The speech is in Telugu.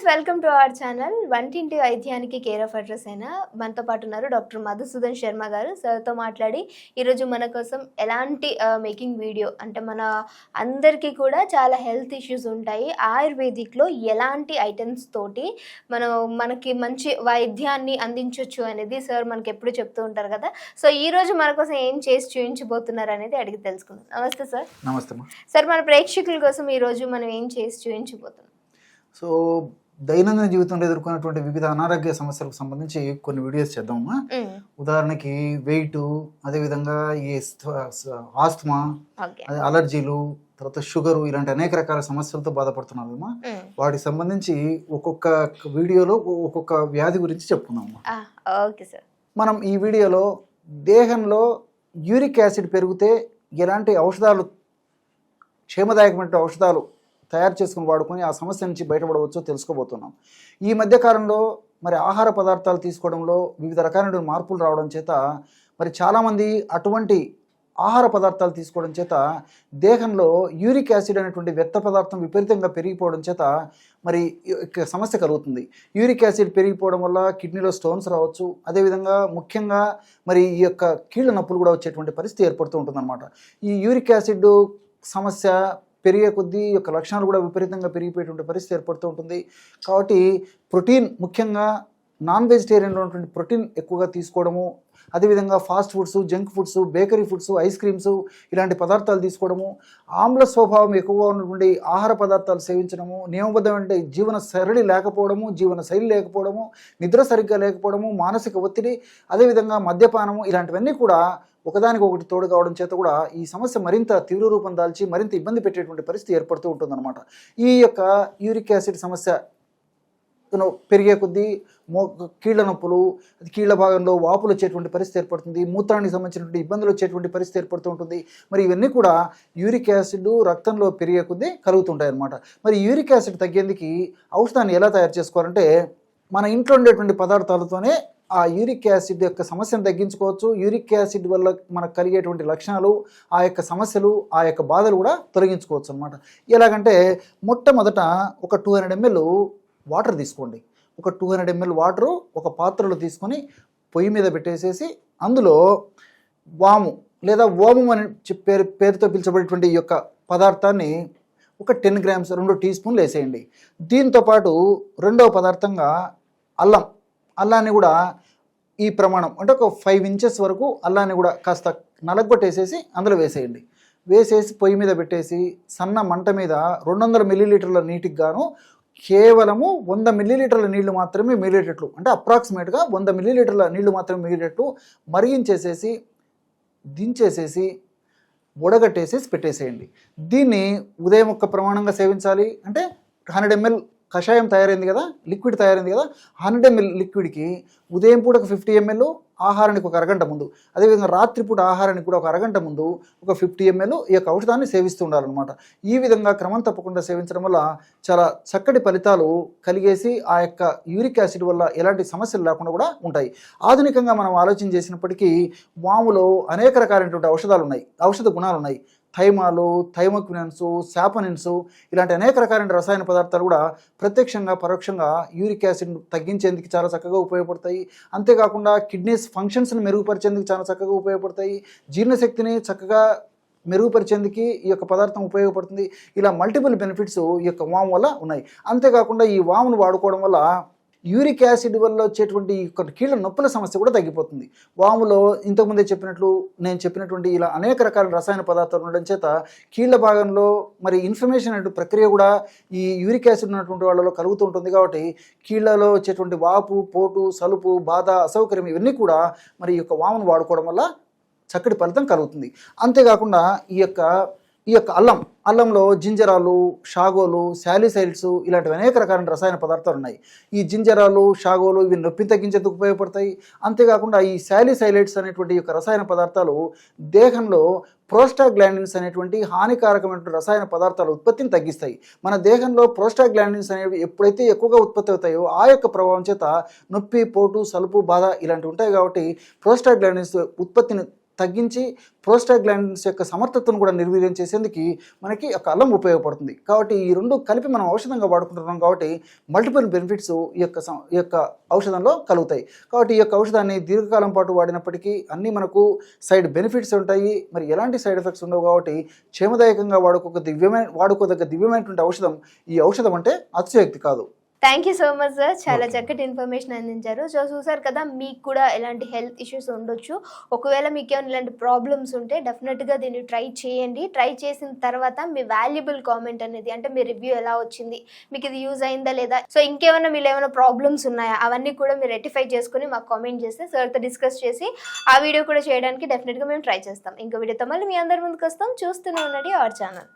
Welcome to our channel. వంటింటి వైద్యానికి కేర్ ఆఫ్ అడ్రస్ అయిన మనతో పాటు ఉన్నారు డాక్టర్ మధుసూదన్ శర్మ గారు. సార్తో మాట్లాడి ఈరోజు మన కోసం ఎలాంటి మేకింగ్ వీడియో అంటే మన అందరికీ కూడా చాలా హెల్త్ ఇష్యూస్ ఉంటాయి. ఆయుర్వేదిక్లో ఎలాంటి ఐటమ్స్ తోటి మనకి మంచి వైద్యాన్ని అందించవచ్చు అనేది సార్ మనకి ఎప్పుడు చెప్తూ ఉంటారు కదా. సో ఈరోజు మన కోసం ఏం చేసి చూపించబోతున్నారు అనేది అడిగి తెలుసుకుందాం. నమస్తే సార్. నమస్తే సార్. మన ప్రేక్షకుల కోసం ఈరోజు మనం ఏం చేసి చూపించబోతున్నాం? సో దైనందిన జీవితంలో ఎదుర్కొన్నటువంటి వివిధ అనారోగ్య సమస్యలకు సంబంధించి కొన్ని వీడియోస్ చేద్దామా. ఉదాహరణకి వెయిట్, అదేవిధంగా ఈ ఆస్తమా, అలర్జీలు, తర్వాత షుగరు, ఇలాంటి అనేక రకాల సమస్యలతో బాధపడుతున్నారమ్మా. వాటికి సంబంధించి ఒక్కొక్క వీడియోలో ఒక్కొక్క వ్యాధి గురించి చెప్పుకున్నామా. Okay sir. మనం ఈ వీడియోలో దేహంలో యూరిక్ యాసిడ్ పెరిగితే ఎలాంటి ఔషధాలు, క్షేమదాయకమైన ఔషధాలు తయారు చేసుకుని వాడుకొని ఆ సమస్య నుంచి బయటపడవచ్చో తెలుసుకోబోతున్నాం. ఈ మధ్యకాలంలో మరి ఆహార పదార్థాలు తీసుకోవడంలో వివిధ రకాలైన మార్పులు రావడం చేత మరి చాలామంది అటువంటి ఆహార పదార్థాలు తీసుకోవడం చేత దేహంలో యూరిక్ యాసిడ్ అనేటువంటి వ్యర్థ పదార్థం విపరీతంగా పెరిగిపోవడం చేత మరి సమస్య కలుగుతుంది. యూరిక్ యాసిడ్ పెరిగిపోవడం వల్ల కిడ్నీలో స్టోన్స్ రావచ్చు. అదేవిధంగా ముఖ్యంగా మరి ఈ యొక్క కీళ్ళ నొప్పులు కూడా వచ్చేటువంటి పరిస్థితి ఏర్పడుతూ ఉంటుందన్నమాట. ఈ యూరిక్ యాసిడ్ సమస్య పెరిగే కొద్దీ యొక్క లక్షణాలు కూడా విపరీతంగా పెరిగిపోయేటువంటి పరిస్థితి ఏర్పడుతూ ఉంటుంది. కాబట్టి ప్రోటీన్, ముఖ్యంగా నాన్ వెజిటేరియన్లో ఉన్నటువంటి ప్రోటీన్ ఎక్కువగా తీసుకోవడము, అదేవిధంగా fast foods, junk foods, bakery foods, ice creams ఇలాంటి పదార్థాలు తీసుకోవడము, ఆమ్ల స్వభావం ఎక్కువగా ఉన్నటువంటి ఆహార పదార్థాలు సేవించడము, నియమబద్ధమైన జీవన శైలి లేకపోవడము, జీవన శైలి లేకపోవడము, నిద్ర సరిగ్గా లేకపోవడము, మానసిక ఒత్తిడి, అదేవిధంగా మద్యపానము, ఇలాంటివన్నీ కూడా ఒకదానికి ఒకటి తోడు కావడం చేత కూడా ఈ సమస్య మరింత తీవ్ర రూపం దాల్చి మరింత ఇబ్బంది పెట్టేటువంటి పరిస్థితి ఏర్పడుతూ ఉంటుందన్నమాట. ఈ యొక్క యూరిక్ యాసిడ్ సమస్య పెరిగే కొద్దీ కీళ్ళ నొప్పులు, కీళ్ళ భాగంలో వాపులు వచ్చేటువంటి పరిస్థితి ఏర్పడుతుంది. మూత్రానికి సంబంధించినటువంటి ఇబ్బందులు వచ్చేటువంటి పరిస్థితి ఏర్పడుతూ ఉంటుంది. మరి ఇవన్నీ కూడా యూరిక్ యాసిడ్ రక్తంలో పెరిగే కొద్దీ కలుగుతుంటాయి అన్నమాట. మరి యూరిక్ యాసిడ్ తగ్గేందుకు ఔషధాన్ని ఎలా తయారు చేసుకోవాలంటే మన ఇంట్లో ఉండేటువంటి పదార్థాలతోనే ఆ యూరిక్ యాసిడ్ యొక్క సమస్యను తగ్గించుకోవచ్చు. యూరిక్ యాసిడ్ వల్ల మనకు కలిగేటువంటి లక్షణాలు, ఆ యొక్క సమస్యలు, ఆ యొక్క బాధలు కూడా తొలగించుకోవచ్చు అనమాట. ఎలాగంటే మొట్టమొదట ఒక 200 ml వాటర్ తీసుకోండి. ఒక 200 ml వాటరు ఒక పాత్రలో తీసుకొని పొయ్యి మీద పెట్టేసేసి అందులో వాము లేదా ఓమం అని పేరుతో పిలిచబడేటువంటి ఈ యొక్క పదార్థాన్ని ఒక 10 grams 2 టీ స్పూన్లు వేసేయండి. దీంతోపాటు రెండవ పదార్థంగా అల్లాన్ని కూడా ఈ ప్రమాణం అంటే ఒక 5 inches వరకు అల్లాన్ని కూడా కాస్త నలగొట్టేసేసి అందులో వేసేయండి. వేసేసి పొయ్యి మీద పెట్టేసి సన్న మంట మీద 200 ml నీటికి గాను కేవలము 100 ml నీళ్లు మాత్రమే మిగిలేటట్లు, అంటే అప్రాక్సిమేట్గా 100 ml నీళ్లు మాత్రమే మిగిలేటట్టు మరిగించేసేసి దించేసేసి ఉడగట్టేసేసి పెట్టేసేయండి. దీన్ని ఉదయం ఒక్క ప్రమాణంగా సేవించాలి. అంటే 100 ml కషాయం తయారైంది కదా, లిక్విడ్ తయారైంది కదా, 100 ml లిక్విడ్కి ఉదయం పూట ఒక 50 ml, ఆహారానికి ఒక అరగంట ముందు, అదేవిధంగా రాత్రిపూట ఆహారానికి కూడా ఒక అరగంట ముందు ఒక 50 ml ఈ యొక్క ఔషధాన్ని సేవిస్తూ ఉండాలన్నమాట. ఈ విధంగా క్రమం తప్పకుండా సేవించడం వల్ల చాలా చక్కటి ఫలితాలు కలిగేసి ఆ యొక్క యూరిక్ యాసిడ్ వల్ల ఎలాంటి సమస్యలు లేకుండా కూడా ఉంటాయి. ఆధునికంగా మనం ఆలోచన చేసినప్పటికీ వాములో అనేక రకాలైనటువంటి ఔషధాలు ఉన్నాయి, ఔషధ గుణాలు ఉన్నాయి. థైమాలు, థైమోక్వినన్స్, శాపనిన్స్ ఇలాంటి అనేక రకాలైన రసాయన పదార్థాలు కూడా ప్రత్యక్షంగా పరోక్షంగా యూరిక్ యాసిడ్ను తగ్గించేందుకు చాలా చక్కగా ఉపయోగపడతాయి. అంతేకాకుండా కిడ్నీస్ ఫంక్షన్స్ని మెరుగుపరిచేందుకు చాలా చక్కగా ఉపయోగపడతాయి. జీర్ణశక్తిని చక్కగా మెరుగుపరిచేందుకు ఈ యొక్క పదార్థం ఉపయోగపడుతుంది. ఇలా మల్టిపుల్ బెనిఫిట్స్ ఈ యొక్క వాము వల్ల ఉన్నాయి. అంతేకాకుండా ఈ వామును వాడుకోవడం వల్ల యూరిక్ యాసిడ్ వల్ల వచ్చేటువంటి కీళ్ళ నొప్పుల సమస్య కూడా తగ్గిపోతుంది. వాములో ఇంతకుముందే నేను చెప్పినటువంటి ఇలా అనేక రకాల రసాయన పదార్థాలు ఉండడం చేత కీళ్ళ భాగంలో మరి ఇన్ఫ్లమేషన్ అనే ప్రక్రియ కూడా ఈ యూరిక్ యాసిడ్ ఉన్నటువంటి వాళ్ళలో కలుగుతూ ఉంటుంది. కాబట్టి కీళ్ళలో వచ్చేటువంటి వాపు, పోటు, సలుపు, బాధ, అసౌకర్యం ఇవన్నీ కూడా మరి ఈ యొక్క వామును వాడుకోవడం వల్ల చక్కటి ఫలితం కలుగుతుంది. అంతేకాకుండా ఈ యొక్క అల్లంలో జింజరాలు, షాగోలు, శాలిసైడ్స్ ఇలాంటివి అనేక రకాలైన రసాయన పదార్థాలు ఉన్నాయి. ఈ జింజరాలు, షాగోలు ఇవి నొప్పిని తగ్గించేందుకు ఉపయోగపడతాయి. అంతేకాకుండా ఈ శాలిసైలైడ్స్ అనేటువంటి యొక్క రసాయన పదార్థాలు దేహంలో ప్రోస్టాగ్లాండిన్స్ అనేటువంటి హానికారకమైన రసాయన పదార్థాల ఉత్పత్తిని తగ్గిస్తాయి. మన దేహంలో ప్రోస్టాగ్లాండిన్స్ అనేవి ఎప్పుడైతే ఎక్కువగా ఉత్పత్తి అవుతాయో ఆ యొక్క ప్రభావం చేత నొప్పి, పోటు, సలుపు, బాధ ఇలాంటివి ఉంటాయి. కాబట్టి ప్రోస్టాగ్లాండిన్స్ ఉత్పత్తిని తగ్గించి ప్రోస్టాగ్లాండిన్స్ యొక్క సమర్థతను కూడా నిర్వీర్యం చేసేందుకు మనకి ఒక అల్లం ఉపయోగపడుతుంది. కాబట్టి ఈ రెండు కలిపి మనం ఔషధంగా వాడుకుంటున్నాం కాబట్టి మల్టిపుల్ బెనిఫిట్స్ ఈ యొక్క ఔషధంలో కలుగుతాయి. కాబట్టి ఈ యొక్క ఔషధాన్ని దీర్ఘకాలం పాటు వాడినప్పటికీ అన్నీ మనకు సైడ్ బెనిఫిట్స్ ఉంటాయి, మరి ఎలాంటి సైడ్ ఎఫెక్ట్స్ ఉండవు. కాబట్టి క్షేమదాయకంగా వాడుకోదగ్గ దివ్యమైనటువంటి ఔషధం ఈ ఔషధం అంటే అతిశయోక్తి కాదు. Thank you so much sir, చాలా చక్కటి ఇన్ఫర్మేషన్ అందించారు. సో చూసారు కదా, మీకు కూడా ఎలాంటి హెల్త్ ఇష్యూస్ ఉండొచ్చు. ఒకవేళ మీకు ఏమైనా ఇలాంటి ప్రాబ్లమ్స్ ఉంటే డెఫినెట్గా దీన్ని ట్రై చేయండి. ట్రై చేసిన తర్వాత మీ వాల్యుబుల్ కామెంట్ అనేది, అంటే మీ రివ్యూ ఎలా వచ్చింది, మీకు ఇది యూజ్ అయిందా లేదా, సో ఇంకేమైనా మీరు ఏమైనా ప్రాబ్లమ్స్ ఉన్నాయా అవన్నీ కూడా మీరు రెక్టిఫై చేసుకుని మాకు కామెంట్ చేస్తే సార్తో డిస్కస్ చేసి ఆ వీడియో కూడా చేయడానికి డెఫినెట్గా మేము ట్రై చేస్తాం. ఇంకో వీడియోతో మళ్ళీ మీ అందరి ముందుకు వస్తాం. చూస్తూనే ఉండండి అవర్ ఛానల్.